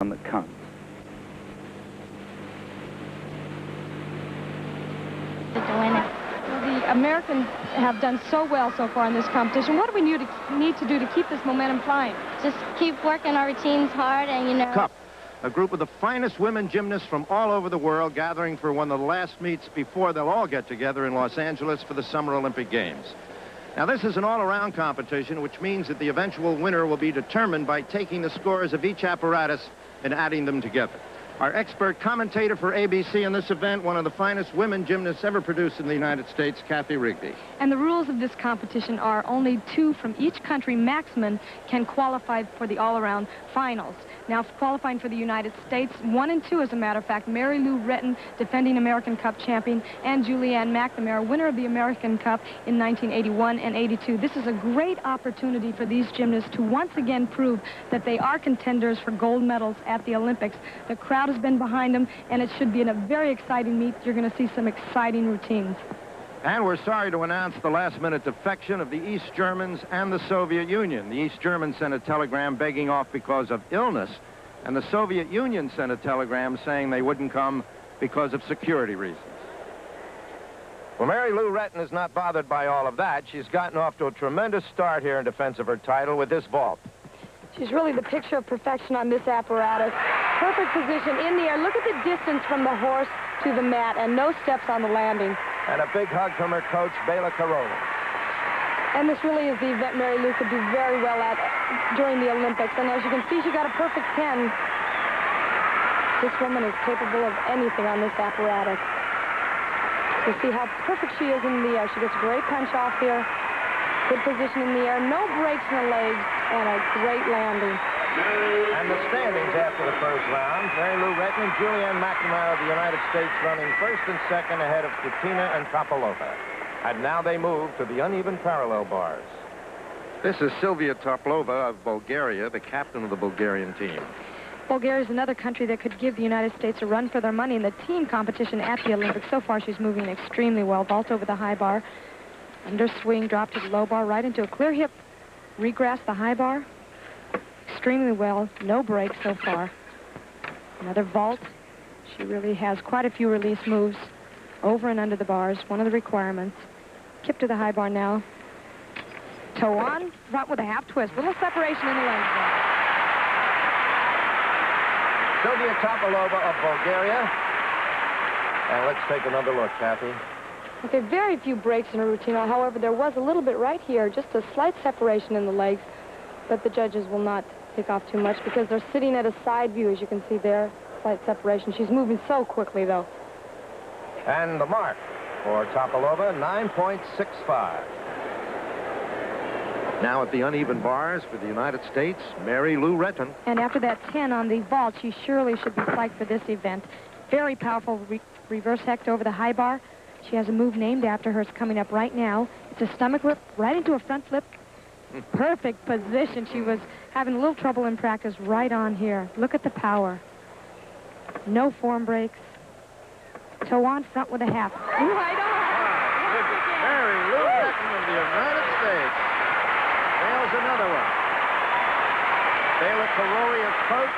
on the count. The Americans have done so well so far in this competition. What do we need to do to keep this momentum flying? Just keep working our routines hard and, Cup, a group of the finest women gymnasts from all over the world gathering for one of the last meets before they'll all get together in Los Angeles for the Summer Olympic Games. Now, this is an all-around competition, which means that the eventual winner will be determined by taking the scores of each apparatus and adding them together. Our expert commentator for ABC in this event, one of the finest women gymnasts ever produced in the United States, Kathy Rigby. And the rules of this competition are only 2 from each country maximum can qualify for the all-around finals. Now, qualifying for the United States, 1 and 2, as a matter of fact, Mary Lou Retton, defending American Cup champion, and Julianne McNamara, winner of the American Cup in 1981 and 82. This is a great opportunity for these gymnasts to once again prove that they are contenders for gold medals at the Olympics. The crowd has been behind them, and it should be in a very exciting meet. You're going to see some exciting routines. And we're sorry to announce the last-minute defection of the East Germans and the Soviet Union. The East Germans sent a telegram begging off because of illness, and the Soviet Union sent a telegram saying they wouldn't come because of security reasons. Well, Mary Lou Retton is not bothered by all of that. She's gotten off to a tremendous start here in defense of her title with this vault. She's really the picture of perfection on this apparatus. Perfect position in the air. Look at the distance from the horse to the mat, and no steps on the landing. And a big hug from her coach, Bela Caroli. And this really is the event Mary Lou could do very well at during the Olympics. And as you can see, she got a perfect 10. This woman is capable of anything on this apparatus. You see how perfect she is in the air. She gets a great punch off here. Good position in the air. No breaks in the legs. And a great landing. And the standings after the first round, Mary Lou Retton and Julianne McNamara of the United States running first and second ahead of Kritina and Topolova. And now they move to the uneven parallel bars. This is Sylvia Topolova of Bulgaria, the captain of the Bulgarian team. Bulgaria is another country that could give the United States a run for their money in the team competition at the Olympics. So far, she's moving extremely well. Vault over the high bar. Under swing, drop to the low bar, right into a clear hip. Regress the high bar. Extremely well. No break so far. Another vault. She really has quite a few release moves over and under the bars. One of the requirements. Kip to the high bar now. Toe on, front with a half twist. Little separation in the legs there. Sylvia Topolova of Bulgaria. And let's take another look, Kathy. Okay, very few breaks in her routine. However, there was a little bit right here, just a slight separation in the legs, but the judges will not take off too much because they're sitting at a side view, as you can see there. Slight separation. She's moving so quickly, though. And the mark for Topolova, 9.65. Now at the uneven bars for the United States, Mary Lou Retton. And after that 10 on the vault, she surely should be psyched for this event. Very powerful reverse hecht over the high bar. She has a move named after her. It's coming up right now. It's a stomach whip right into a front flip. Perfect position. She was having a little trouble in practice right on here. Look at the power. No form breaks. Toe on, front with a half. Right on. Mary Lou Retton of the United States. Nails another one. Bela Caroli of coach.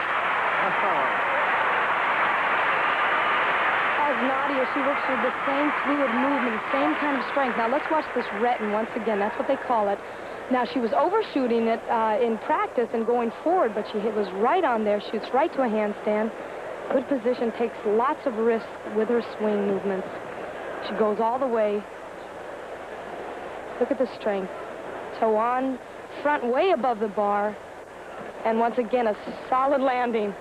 Nadia, she works with the same fluid movement, same kind of strength. Now, let's watch this Retton once again. That's what they call it. Now, she was overshooting it in practice and going forward, but she was right on there, shoots right to a handstand. Good position, takes lots of risks with her swing movements. She goes all the way. Look at the strength. Toe on, front way above the bar. And once again, a solid landing.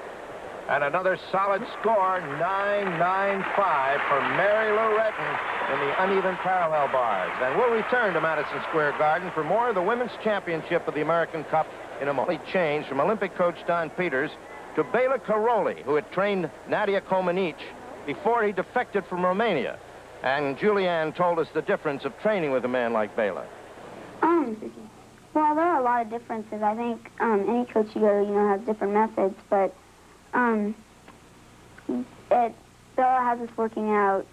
And another solid score, 9.95 for Mary Lou Retton in the uneven parallel bars. And we'll return to Madison Square Garden for more of the Women's Championship of the American Cup in a moment. Change from Olympic coach Don Peters to Bela Caroli, who had trained Nadia Comaneci before he defected from Romania. And Julianne told us the difference of training with a man like Bela. Well, there are a lot of differences. I think any coach you go to, has different methods, but Bela has us working out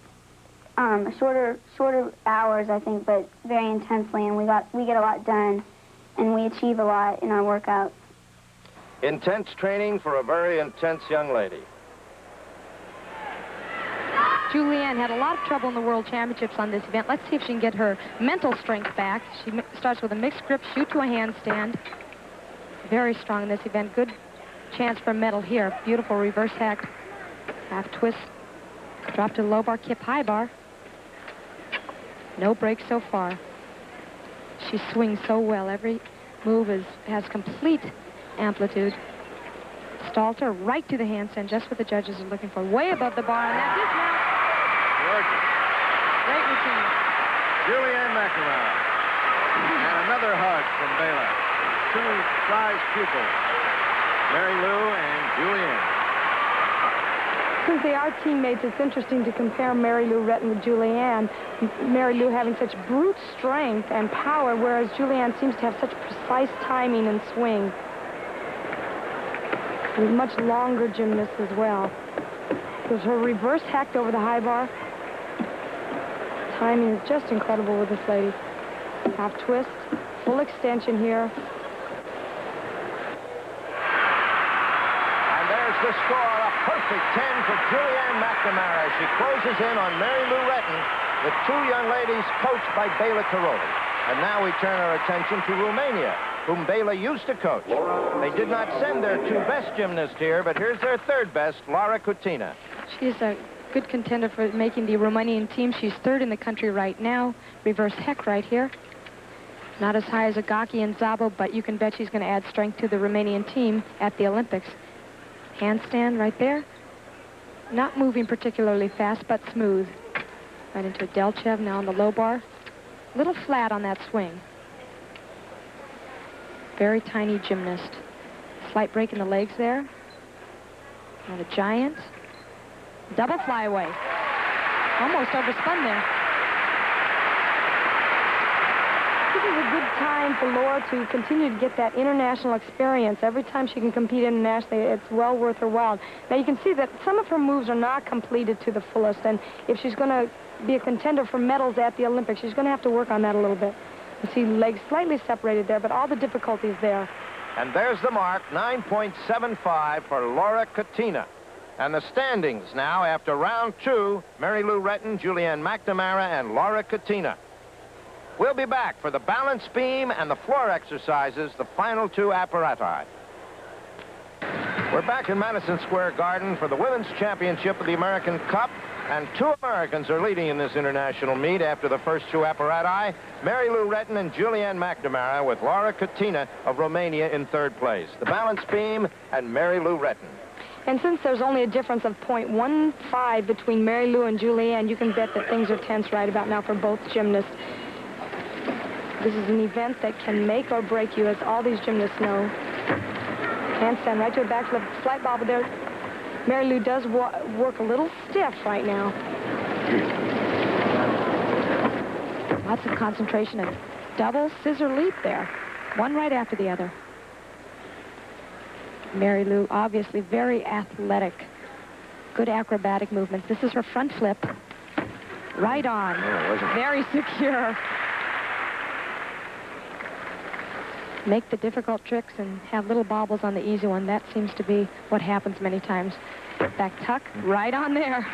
shorter hours, I think, but very intensely, and we get a lot done, and we achieve a lot in our workouts. Intense training for a very intense young lady. Julianne had a lot of trouble in the World Championships on this event. Let's see if she can get her mental strength back. She starts with a mixed grip, shoot to a handstand. Very strong in this event. Good chance for a medal here. Beautiful reverse hack, half twist, drop to the low bar, kip high bar. No break so far. She swings so well. Every move has complete amplitude. Stalter right to the handstand, just what the judges are looking for. Way above the bar, and that dismount. Gorgeous. Great routine. Julianne McNamara. And another hug from Bela. Two prize pupils, Mary Lou and Julianne. Since they are teammates, it's interesting to compare Mary Lou Retton with Julianne. Mary Lou having such brute strength and power, whereas Julianne seems to have such precise timing and swing. She's a much longer gymnast as well. There's her reverse hacked over the high bar. Timing is just incredible with this lady. Half twist, full extension here. And there's the score, a perfect 10 for Julianne McNamara. She closes in on Mary Lou Retton, the two young ladies coached by Bela Karolyi. And now we turn our attention to Romania, whom Bela used to coach. They did not send their two best gymnasts here, but here's their third best, Laura Cutina. She's a good contender for making the Romanian team. She's third in the country right now. Reverse heck right here. Not as high as Agaki and Szabo, but you can bet she's going to add strength to the Romanian team at the Olympics. Handstand right there. Not moving particularly fast, but smooth. Right into a Delchev now on the low bar. Little flat on that swing. Very tiny gymnast. Slight break in the legs there. Not a giant. Double flyaway. Almost overspun there. This is a good time for Laura to continue to get that international experience. Every time she can compete internationally, it's well worth her while. Now you can see that some of her moves are not completed to the fullest, and if she's going to be a contender for medals at the Olympics, she's going to have to work on that a little bit. You see legs slightly separated there, but all the difficulties there. And there's the mark, 9.75 for Laura Cutina. And the standings now after round two, Mary Lou Retton, Julianne McNamara, and Laura Cutina. We'll be back for the balance beam and the floor exercises, the final two apparati. We're back in Madison Square Garden for the Women's Championship of the American Cup, and two Americans are leading in this international meet after the first two apparati, Mary Lou Retton and Julianne McNamara, with Laura Cutina of Romania in third place. The balance beam and Mary Lou Retton. And since there's only a difference of 0.15 between Mary Lou and Julianne, you can bet that things are tense right about now for both gymnasts. This is an event that can make or break you, as all these gymnasts know. Handstand right to a backflip, slight bobble there. Mary Lou does work a little stiff right now. Lots of concentration and double scissor leap there. One right after the other. Mary Lou, obviously very athletic. Good acrobatic movements. This is her front flip. Right on. Very secure. Make the difficult tricks and have little bobbles on the easy one. That seems to be what happens many times. Back tuck, right on there.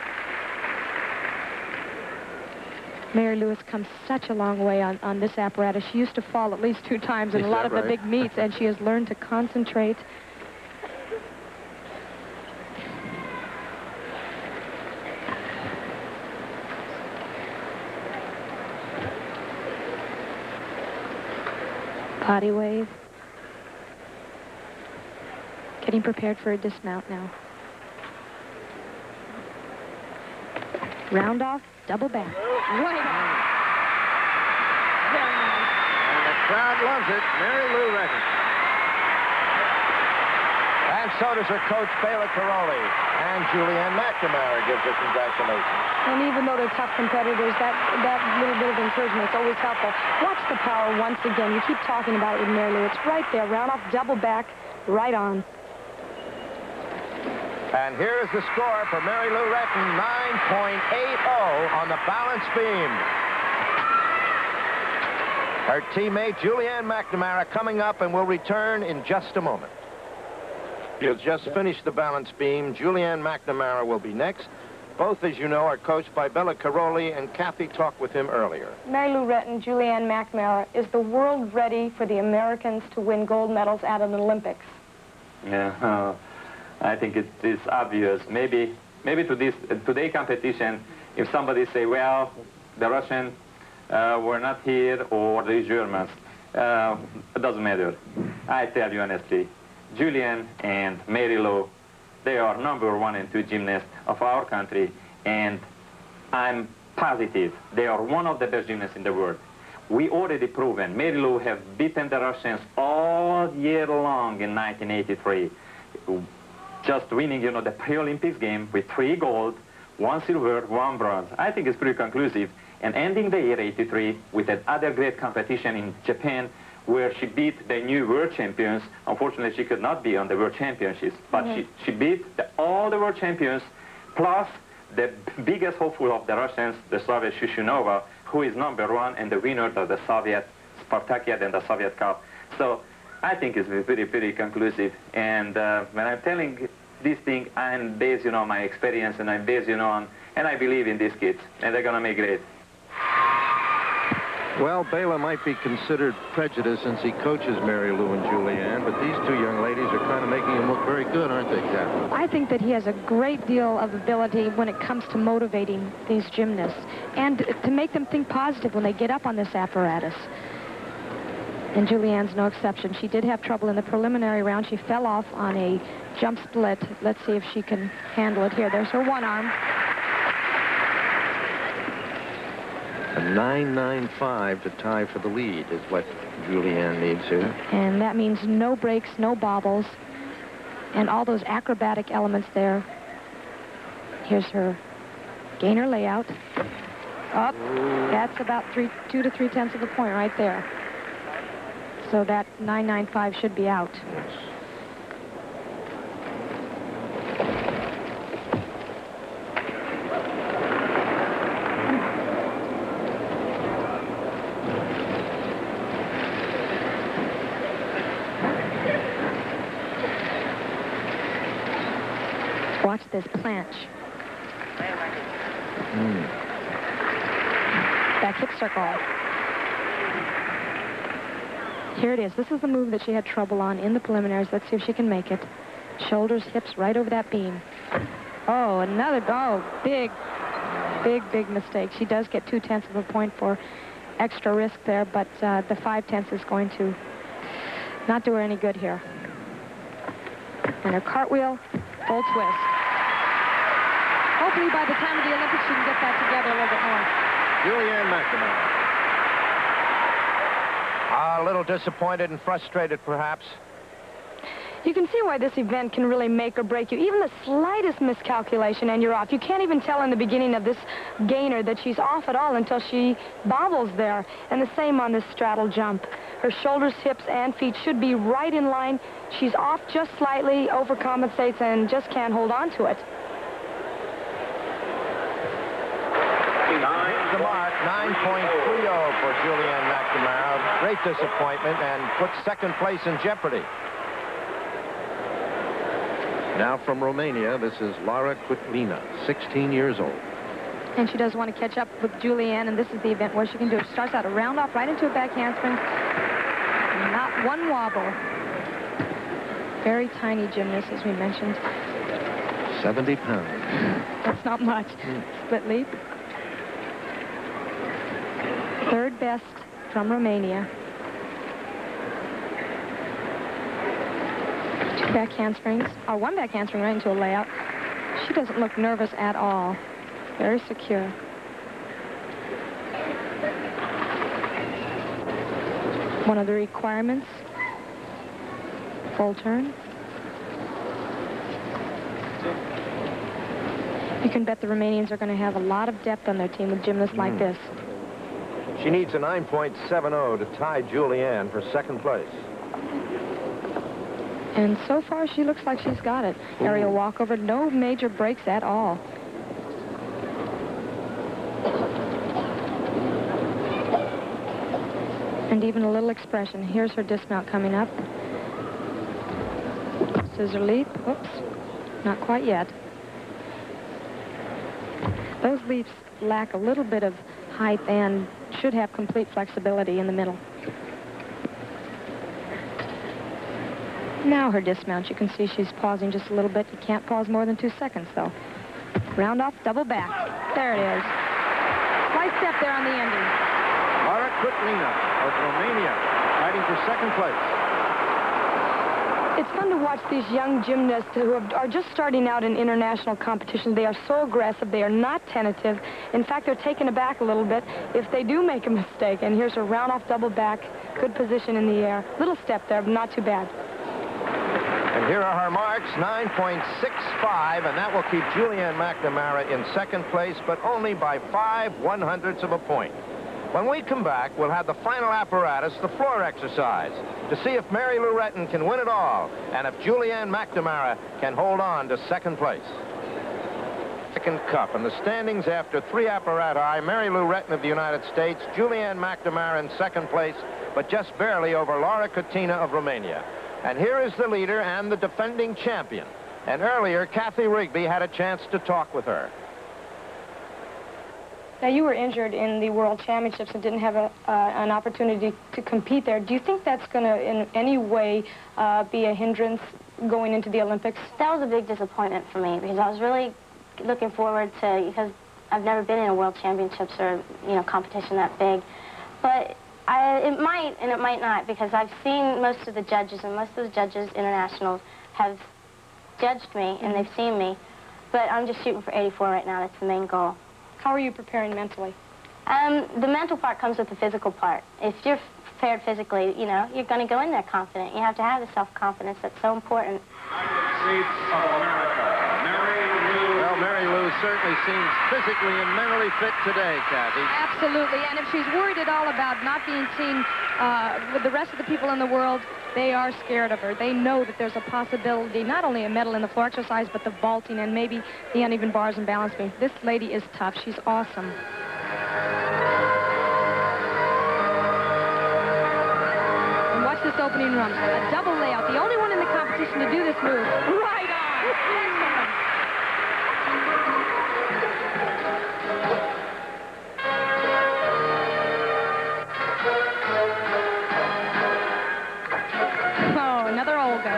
Mary Lou has come such a long way on this apparatus. She used to fall at least 2 times in a lot of the big meets, and she has learned to concentrate. Body wave. Getting prepared for a dismount now. Round off, double back. Right on. Very nice. And the crowd loves it. Mary Lou Retton. And so does her coach, Bela Karolyi. And Julianne McNamara gives her congratulations. And even though they're tough competitors, that little bit of encouragement is always helpful. Watch the power once again. You keep talking about it with Mary Lou. It's right there. Round off, double back, right on. And here's the score for Mary Lou Retton, 9.80 on the balance beam. Her teammate, Julianne McNamara, coming up, and will return in just a moment. He'll just finish the balance beam. Julianne McNamara will be next. Both, as you know, are coached by Bella Caroli, and Kathy talked with him earlier. Mary Lou Retton, Julianne McNamara, is the world ready for the Americans to win gold medals at an Olympics? Yeah, I think it is obvious. Maybe today competition, if somebody say, well, the Russians were not here or the Germans, it doesn't matter. I tell you honestly, Julianne and Mary Lou, they are #1 and 2 gymnasts of our country, and I'm positive they are one of the best gymnasts in the world. We already proven Mary Lou have beaten the Russians all year long in 1983, just winning, the pre-Olympics game with 3 gold, 1 silver, 1 bronze. I think it's pretty conclusive. And ending the year 83 with another great competition in Japan, where she beat the new world champions. Unfortunately, she could not be on the world championships, but she beat all the world champions, plus the biggest hopeful of the Russians, the Soviet Shushunova, who is #1 and the winner of the Soviet Spartakiad and the Soviet Cup. So I think it's pretty conclusive. And when I'm telling this thing, I'm based, on my experience, and I'm based, on, and I believe in these kids, and they're going to make great. Well, Bela might be considered prejudiced since he coaches Mary Lou and Julianne, but these 2 young ladies are kind of making him look very good, aren't they, Kathy? I think that he has a great deal of ability when it comes to motivating these gymnasts and to make them think positive when they get up on this apparatus. And Julianne's no exception. She did have trouble in the preliminary round. She fell off on a jump split. Let's see if she can handle it here. There's her one arm. A 9.95 to tie for the lead is what Julianne needs here. And that means no breaks, no bobbles, and all those acrobatic elements there. Here's her gainer layout. Up. That's about 2 to 3/10 of a point right there. So that 9.95 should be out. Yes. Watch this planche. Back hip circle. Here it is. This is the move that she had trouble on in the preliminaries. Let's see if she can make it. Shoulders, hips, right over that beam. Oh, big mistake. She does get 2/10 of a point for extra risk there, but the 5/10 is going to not do her any good here. And her cartwheel, full twist. Hopefully by the time of the Olympics she can get that together a little bit more. Julianne McNamara. A little disappointed and frustrated, perhaps. You can see why this event can really make or break you. Even the slightest miscalculation and you're off. You can't even tell in the beginning of this gainer that she's off at all until she bobbles there. And the same on this straddle jump. Her shoulders, hips, and feet should be right in line. She's off just slightly, overcompensates, and just can't hold on to it. The mark, 9.30 for Julianne McNamara. Great disappointment and puts second place in jeopardy. Now from Romania, this is Lara Cutlina, 16 years old. And she does want to catch up with Julianne, and this is the event where she can do it. She starts out a round off right into a back handspring. Not one wobble. Very tiny gymnast, as we mentioned. 70 pounds. That's not much. Split leap. Third best from Romania. 2 back handsprings, or 1 back handspring right into a layout. She doesn't look nervous at all. Very secure. One of the requirements, full turn. You can bet the Romanians are going to have a lot of depth on their team with gymnasts like this. She needs a 9.70 to tie Julianne for second place. And so far, she looks like she's got it. Aerial walkover, no major breaks at all. And even a little expression. Here's her dismount coming up. scissor leap. Oops, not quite yet. Those leaps lack a little bit of height and should have complete flexibility in the middle. Now her dismount, you can see she's pausing just a little bit. You can't pause more than 2 seconds, though. Round off, double back. There it is. Slight step there on the ending. Laura Kutlina of Romania, fighting for second place. It's fun to watch these young gymnasts who are just starting out in international competition. They are so aggressive. They are not tentative. In fact, they're taken aback a little bit if they do make a mistake. And here's a round-off double back. Good position in the air. Little step there, but not too bad. And here are her marks, 9.65, and that will keep Julianne McNamara in second place, but only by 5/100ths of a point. When we come back, we'll have the final apparatus, the floor exercise, to see if Mary Lou Retton can win it all, and if Julianne McNamara can hold on to second place. American Cup, and the standings after 3 apparati, Mary Lou Retton of the United States, Julianne McNamara in second place, but just barely over Laura Kutlina of Romania. And here is the leader and the defending champion. And earlier, Kathy Rigby had a chance to talk with her. Now, you were injured in the World Championships and didn't have an opportunity to compete there. Do you think that's going to, in any way, be a hindrance going into the Olympics? That was a big disappointment for me because I was really looking forward to, because I've never been in a World Championships or, competition that big. But it might and it might not, because I've seen most of the judges, and most of the judges internationals have judged me and they've seen me. But I'm just shooting for 84 right now. That's the main goal. How are you preparing mentally? The mental part comes with the physical part. If you're prepared physically, you're going to go in there confident. You have to have the self-confidence. That's so important. United States of America, Mary Lou. Well, Mary Lou certainly seems physically and mentally fit today, Kathy. Absolutely, and if she's worried at all about not being seen with the rest of the people in the world, they are scared of her. They know that there's a possibility, not only a medal in the floor exercise, but the vaulting and maybe the uneven bars and balance beam. This lady is tough. She's awesome. And watch this opening run. A double layout. The only one in the competition to do this move. Right on. Excellent. Oh, another Olga.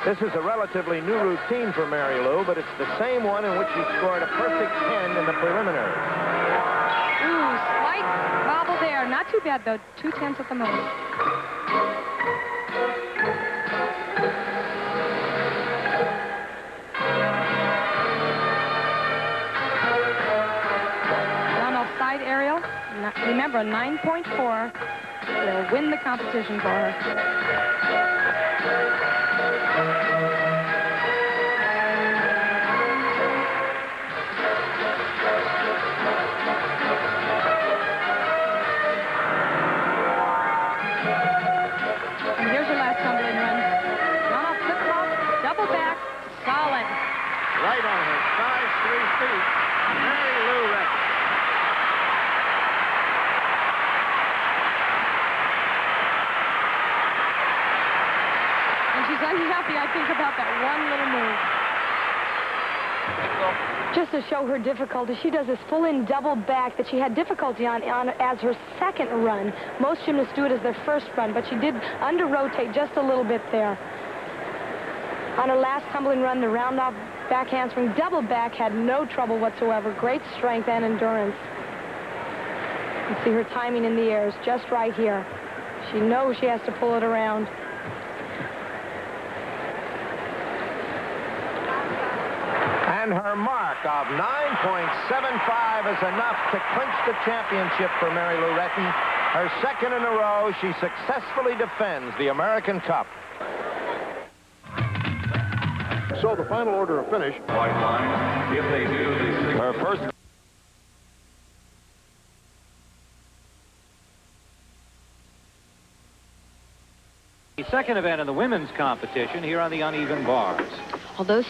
This is a relatively new routine for Mary Lou, but it's the same one in which she scored a perfect 10 in the preliminaries. Ooh, slight wobble there. Not too bad, though. 2/10 at the most. Side aerial. Remember, 9.4 will win the competition for her. And here's your last tumbling run. Run off, flip flop, double back, solid. Right on her size 3 feet, Mary Lou Retton. She's unhappy, I think, about that one little move. Just to show her difficulty, she does this full-in double back that she had difficulty on as her second run. Most gymnasts do it as their first run, but she did under-rotate just a little bit there. On her last tumbling run, the round-off back handspring double back had no trouble whatsoever. Great strength and endurance. You see her timing in the air is just right here. She knows she has to pull it around. And her mark of 9.75 is enough to clinch the championship for Mary Lou Retton. Her second in a row, she successfully defends the American Cup. So the final order of finish. White line, if they do, Her first. The second event in the women's competition here on the uneven bars. Although